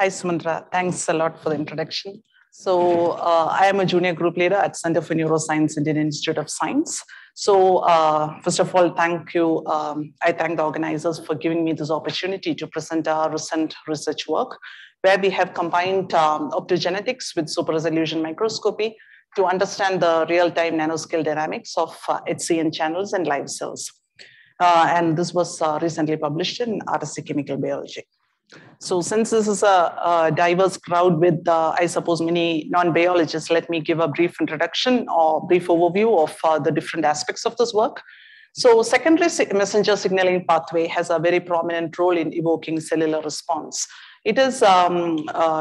Hi, Sumantra. Thanks a lot for the introduction. So I am a junior group leader at Center for Neuroscience, Indian Institute of Science. So first of all, thank you. I thank the organizers for giving me this opportunity to present our recent research work, where we have combined optogenetics with super resolution microscopy to understand the real-time nanoscale dynamics of HCN channels and live cells. And this was recently published in IISc Chemical Biology. So since this is a diverse crowd with, I suppose, many non-biologists, let me give a brief introduction or brief overview of the different aspects of this work. So secondary messenger signaling pathway has a very prominent role in evoking cellular response. It is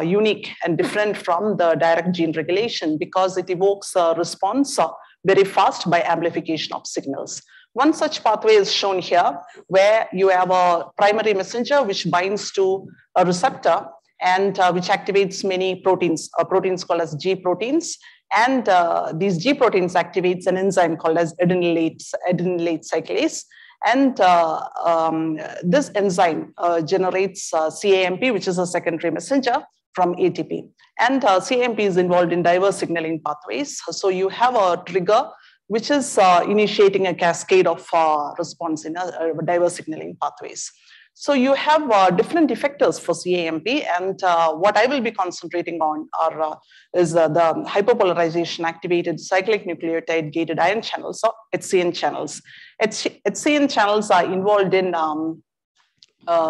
unique and different from the direct gene regulation because it evokes a response very fast by amplification of signals. One such pathway is shown here, where you have a primary messenger which binds to a receptor and which activates many proteins, proteins called as G proteins. And these G proteins activates an enzyme called as adenylate cyclase. And this enzyme generates CAMP, which is a secondary messenger from ATP. And CAMP is involved in diverse signaling pathways. So you have a trigger which is initiating a cascade of response in diverse signaling pathways. So you have different effectors for CAMP, and what I will be concentrating on is the hyperpolarization activated cyclic nucleotide gated ion channels, or HCN channels. HCN channels are involved in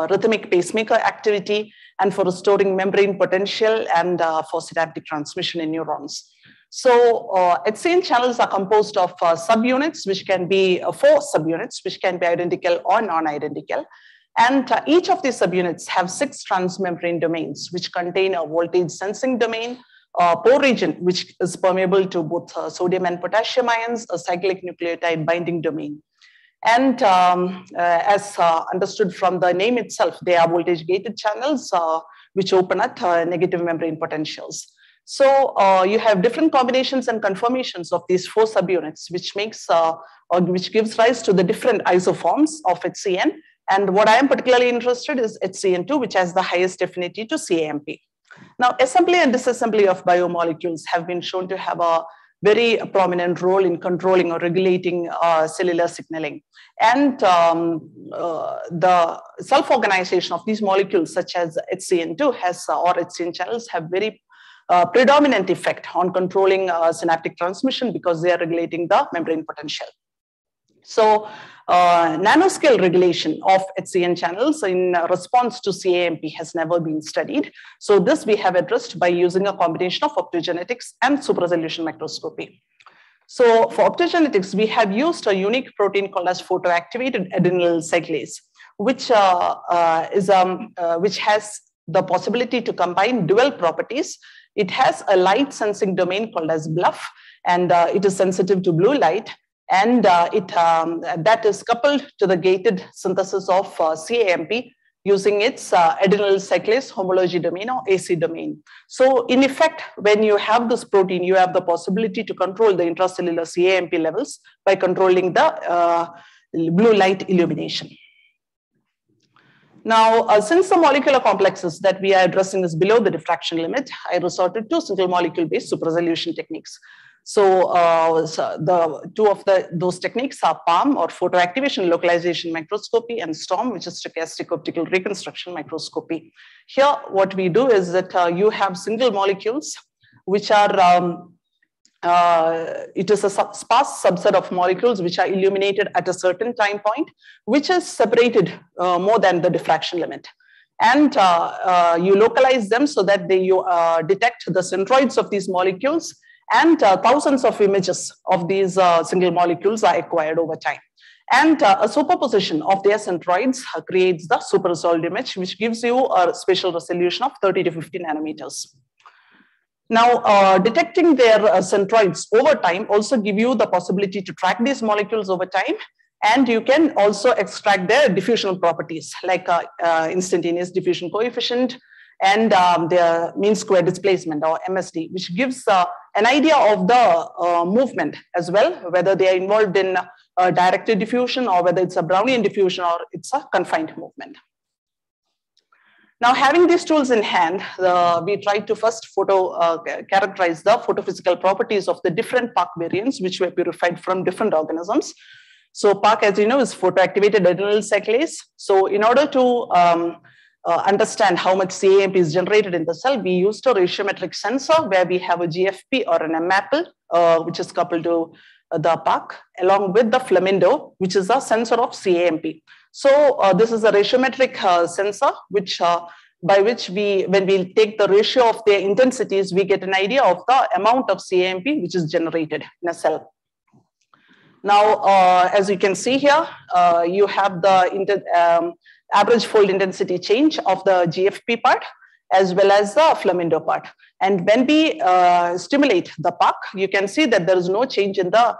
rhythmic pacemaker activity and for restoring membrane potential and for synaptic transmission in neurons. So HCN channels are composed of subunits, which can be 4 subunits, which can be identical or non-identical. And each of these subunits have 6 transmembrane domains, which contain a voltage sensing domain, pore region, which is permeable to both sodium and potassium ions, a cyclic nucleotide binding domain. And as understood from the name itself, they are voltage gated channels, which open at negative membrane potentials. So you have different combinations and conformations of these 4 subunits, which makes or which gives rise to the different isoforms of HCN. And what I am particularly interested in is HCN2, which has the highest affinity to CAMP. Now, assembly and disassembly of biomolecules have been shown to have a very prominent role in controlling or regulating cellular signaling. And the self-organization of these molecules, such as HCN2 has or HCN channels, have very predominant effect on controlling synaptic transmission because they are regulating the membrane potential. So nanoscale regulation of HCN channels in response to CAMP has never been studied. So this we have addressed by using a combination of optogenetics and super resolution microscopy. So for optogenetics, we have used a unique protein called as photoactivated adenyl cyclase, which has the possibility to combine dual properties. It has a light sensing domain called as BLUF, and it is sensitive to blue light. And that is coupled to the gated synthesis of CAMP using its adenyl cyclase homology domain or AC domain. So in effect, when you have this protein, you have the possibility to control the intracellular CAMP levels by controlling the blue light illumination. Now, since the molecular complexes that we are addressing is below the diffraction limit, I resorted to single molecule-based super resolution techniques. So, the 2 of those techniques are PALM or photoactivation localization microscopy and STORM, which is stochastic optical reconstruction microscopy. Here, what we do is that you have single molecules, which are it is a sparse subset of molecules which are illuminated at a certain time point, which is separated more than the diffraction limit. And you localize them so that you detect the centroids of these molecules, and thousands of images of these single molecules are acquired over time. And a superposition of their centroids creates the super resolved image, which gives you a spatial resolution of 30 to 50 nanometers. Now, detecting their centroids over time also give you the possibility to track these molecules over time, and you can also extract their diffusional properties like instantaneous diffusion coefficient and their mean square displacement or MSD, which gives an idea of the movement as well, whether they are involved in directed diffusion or whether it's a Brownian diffusion or it's a confined movement. Now, having these tools in hand, we tried to first characterize the photophysical properties of the different PARC variants, which were purified from different organisms. So PARC, as you know, is photoactivated adenylyl cyclase. So in order to understand how much CAMP is generated in the cell, we used a ratiometric sensor where we have a GFP or an MAPL, which is coupled to the PARC, along with the Flamingo, which is a sensor of CAMP. So this is a ratiometric sensor, which by which when we take the ratio of their intensities, we get an idea of the amount of CAMP which is generated in a cell. Now, as you can see here, you have the average fold intensity change of the GFP part as well as the Flamingo part. And when we stimulate the PARC, you can see that there is no change in the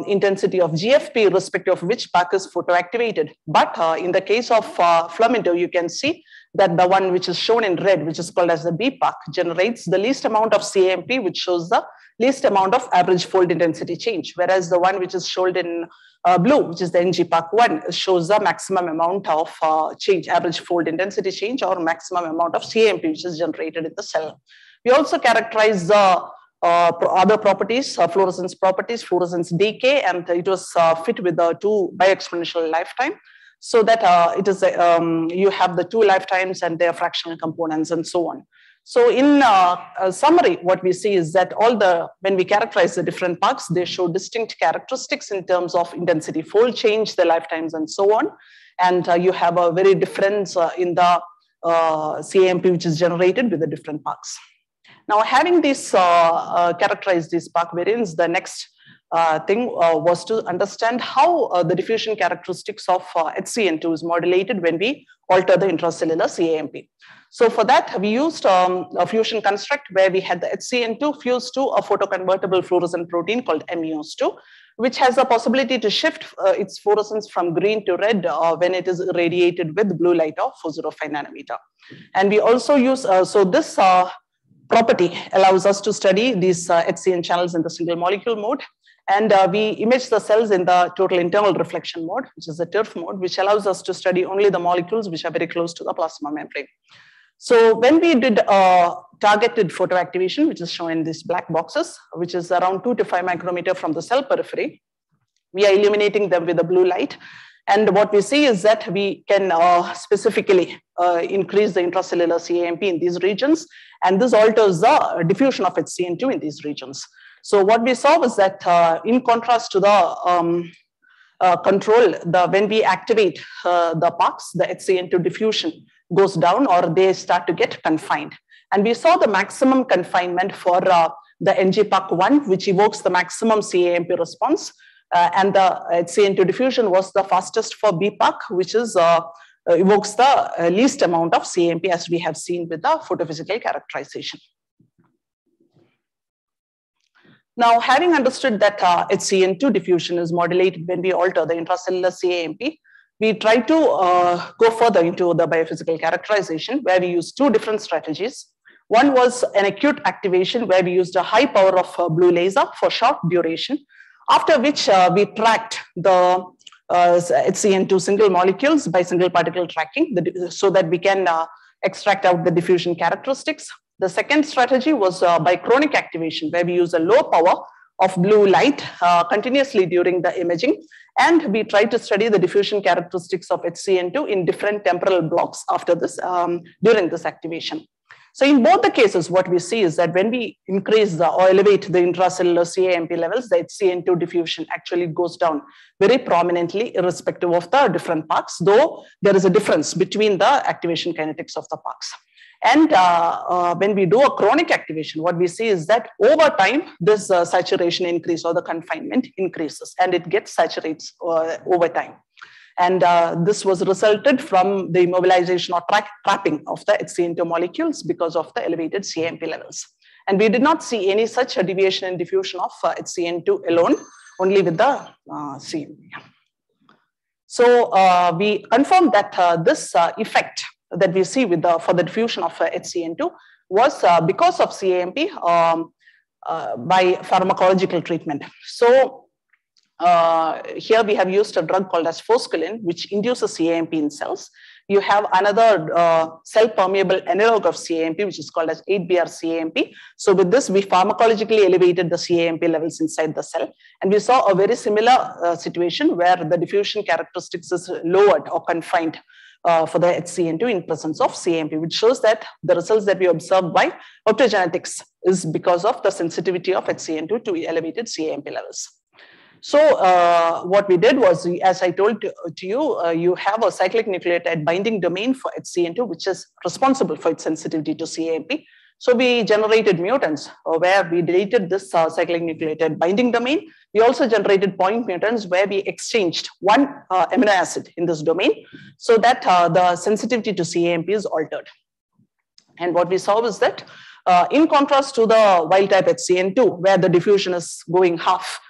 intensity of GFP irrespective of which PARC is photoactivated. But in the case of Flamingo, you can see that the one which is shown in red, which is called as the B PARC, generates the least amount of CAMP, which shows the least amount of average fold intensity change, whereas the one which is shown in blue, which is the NG PARC1, shows the maximum amount of change, average fold intensity change, or maximum amount of CAMP which is generated in the cell. We also characterize the other properties, fluorescence properties, fluorescence decay, and it was fit with the 2 bioexponential lifetime, so that it is you have the 2 lifetimes and their fractional components and so on. So in summary, what we see is that when we characterize the different PARCs, they show distinct characteristics in terms of intensity fold change, the lifetimes and so on. And you have a very difference in the CAMP which is generated with the different PARCs. Now, having this characterized these PARC variants, the next thing was to understand how the diffusion characteristics of HCN2 is modulated when we alter the intracellular CAMP. So for that, we used a fusion construct where we had the HCN2 fused to a photoconvertible fluorescent protein called MEOS2, which has the possibility to shift its fluorescence from green to red when it is irradiated with blue light of 405 nanometer. And we also use, so this property allows us to study these HCN channels in the single molecule mode. And we image the cells in the total internal reflection mode, which is the TIFR mode, which allows us to study only the molecules which are very close to the plasma membrane. So when we did targeted photoactivation, which is shown in these black boxes, which is around 2 to 5 micrometer from the cell periphery, we are illuminating them with a blue light. And what we see is that we can specifically increase the intracellular CAMP in these regions, and this alters the diffusion of HCN2 in these regions. So what we saw was that in contrast to the control, when we activate the PARCs, the HCN2 diffusion goes down, or they start to get confined. And we saw the maximum confinement for the NG PARC1, which evokes the maximum CAMP response. And the HCN2 diffusion was the fastest for B PARC, which is evokes the least amount of CAMP, as we have seen with the photophysical characterization. Now, having understood that HCN2 diffusion is modulated when we alter the intracellular CAMP, we try to go further into the biophysical characterization, where we use 2 different strategies. One was an acute activation, where we used a high power of blue laser for short duration, after which we tracked the HCN2 single molecules by single particle tracking, so that we can extract out the diffusion characteristics. The second strategy was by chronic activation, where we use a low power of blue light continuously during the imaging, and we try to study the diffusion characteristics of HCN2 in different temporal blocks after this, during this activation. So in both the cases, what we see is that when we increase or elevate the intracellular CAMP levels, the HCN2 diffusion actually goes down very prominently, irrespective of the different PARCs, though there is a difference between the activation kinetics of the PARCs. And when we do a chronic activation, what we see is that over time, this saturation increase or the confinement increases, and it gets saturates over time. And this was resulted from the immobilization or trapping of the HCN2 molecules because of the elevated CAMP levels. And we did not see any such a deviation in diffusion of HCN2 alone, only with the CAMP. So we confirmed that this effect that we see with for the diffusion of HCN2 was because of CAMP by pharmacological treatment. So here we have used a drug called as fosculin, which induces CAMP in cells. you have another cell-permeable analog of CAMP, which is called as 8BR CAMP. So with this, we pharmacologically elevated the CAMP levels inside the cell. And we saw a very similar situation where the diffusion characteristics is lowered or confined for the HCN2 in presence of CAMP, which shows that the results that we observed by optogenetics is because of the sensitivity of HCN2 to elevated CAMP levels. So what we did was, as I told to you, you have a cyclic nucleotide binding domain for HCN2, which is responsible for its sensitivity to CAMP. So we generated mutants where we deleted this cyclic nucleotide binding domain. We also generated point mutants where we exchanged one amino acid in this domain so that the sensitivity to CAMP is altered. And what we saw was that in contrast to the wild type HCN2, where the diffusion is going half,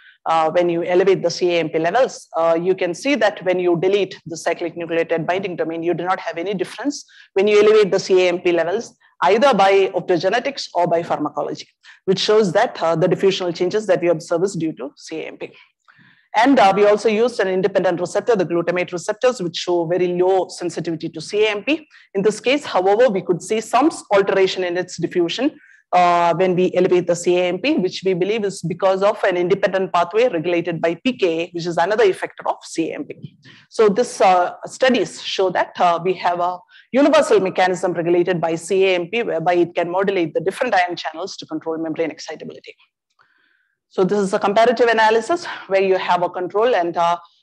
when you elevate the CAMP levels, you can see that when you delete the cyclic nucleotide binding domain, you do not have any difference when you elevate the CAMP levels, either by optogenetics or by pharmacology, which shows that the diffusional changes that we observe is due to CAMP. And we also used an independent receptor, the glutamate receptors, which show very low sensitivity to CAMP. In this case, however, we could see some alteration in its diffusion when we elevate the CAMP, which we believe is because of an independent pathway regulated by pKa, which is another effector of CAMP. So this studies show that we have a universal mechanism regulated by CAMP, whereby it can modulate the different ion channels to control membrane excitability. So this is a comparative analysis where you have a control, and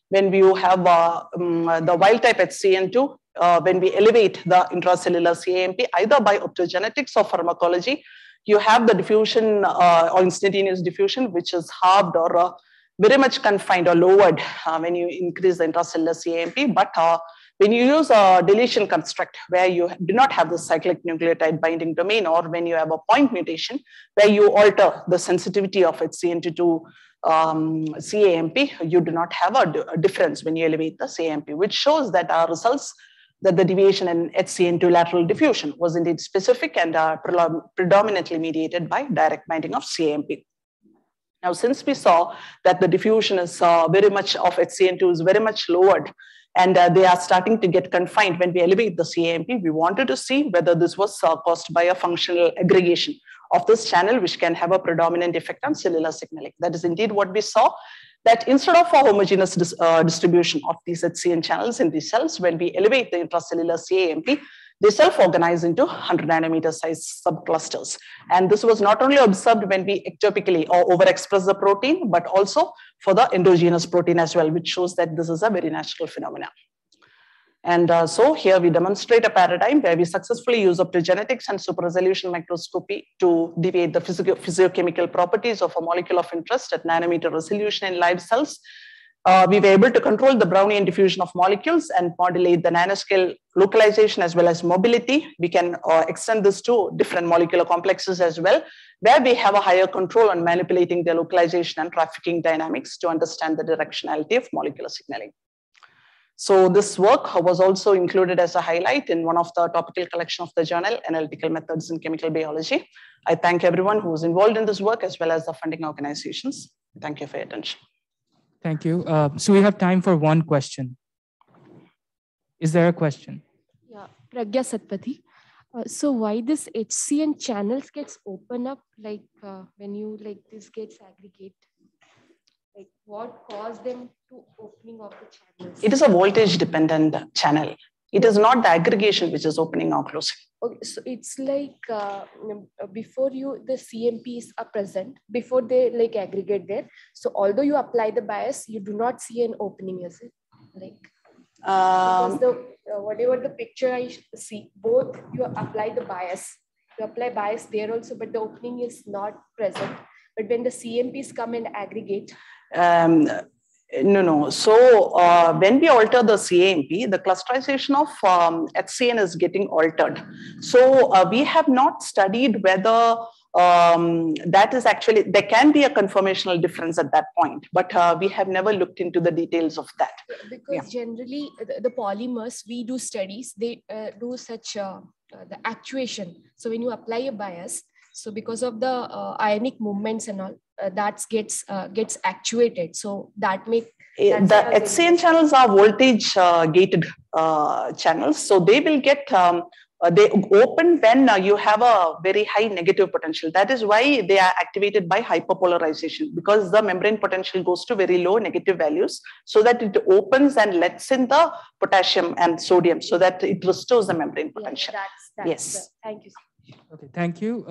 when you have the wild type HCN2, when we elevate the intracellular CAMP, either by optogenetics or pharmacology, you have the diffusion or instantaneous diffusion, which is halved or very much confined or lowered when you increase the intracellular CAMP. But when you use a deletion construct where you do not have the cyclic nucleotide binding domain, or when you have a point mutation where you alter the sensitivity of HCN2 to CAMP, you do not have a difference when you elevate the CAMP, which shows that our results that the deviation in HCN2 lateral diffusion was indeed specific and predominantly mediated by direct binding of CAMP. Now, since we saw that the diffusion is very much of HCN2 is very much lowered, and they are starting to get confined when we elevate the CAMP, we wanted to see whether this was caused by a functional aggregation of this channel, which can have a predominant effect on cellular signaling. That is indeed what we saw, that instead of a homogeneous distribution of these HCN channels in these cells, when we elevate the intracellular CAMP, they self-organize into 100 nanometer size subclusters. And this was not only observed when we ectopically or overexpress the protein, but also for the endogenous protein as well, which shows that this is a very natural phenomenon. And so here we demonstrate a paradigm where we successfully use optogenetics and super resolution microscopy to deviate the physiochemical properties of a molecule of interest at nanometer resolution in live cells. We were able to control the Brownian diffusion of molecules and modulate the nanoscale localization as well as mobility. We can extend this to different molecular complexes as well, where we have a higher control on manipulating the localization and trafficking dynamics to understand the directionality of molecular signaling. So this work was also included as a highlight in one of the topical collection of the journal, Analytical Methods in Chemical Biology. I thank everyone who was involved in this work as well as the funding organizations. Thank you for your attention. Thank you. So we have time for one question. Is there a question? Yeah, Pragya Satpathy. So why this HCN channels gets open up, like when you this gets aggregate? Like what caused them to opening of the channels? It is a voltage dependent channel. It is not the aggregation which is opening or closing. Okay, so it's like before the CMPs are present, before they aggregate there. So although you apply the bias, you do not see an opening, is it? Because whatever the picture I see, both you apply the bias. You apply bias there also, but the opening is not present. But when the CMPs come and aggregate, no. So when we alter the CAMP, the clusterization of HCN is getting altered. So we have not studied whether that is actually, there can be a conformational difference at that point, but we have never looked into the details of that. Because generally the polymers, we do studies, they do such the actuation. So when you apply a bias, so because of the ionic movements and all, that gets actuated. So that make the HCN channels are voltage gated channels. So they will get, they open when you have a very high negative potential. That is why they are activated by hyperpolarization, because the membrane potential goes to very low negative values, so that it opens and lets in the potassium and sodium, so that it restores the membrane potential. That's yes. thank you. Okay, thank you.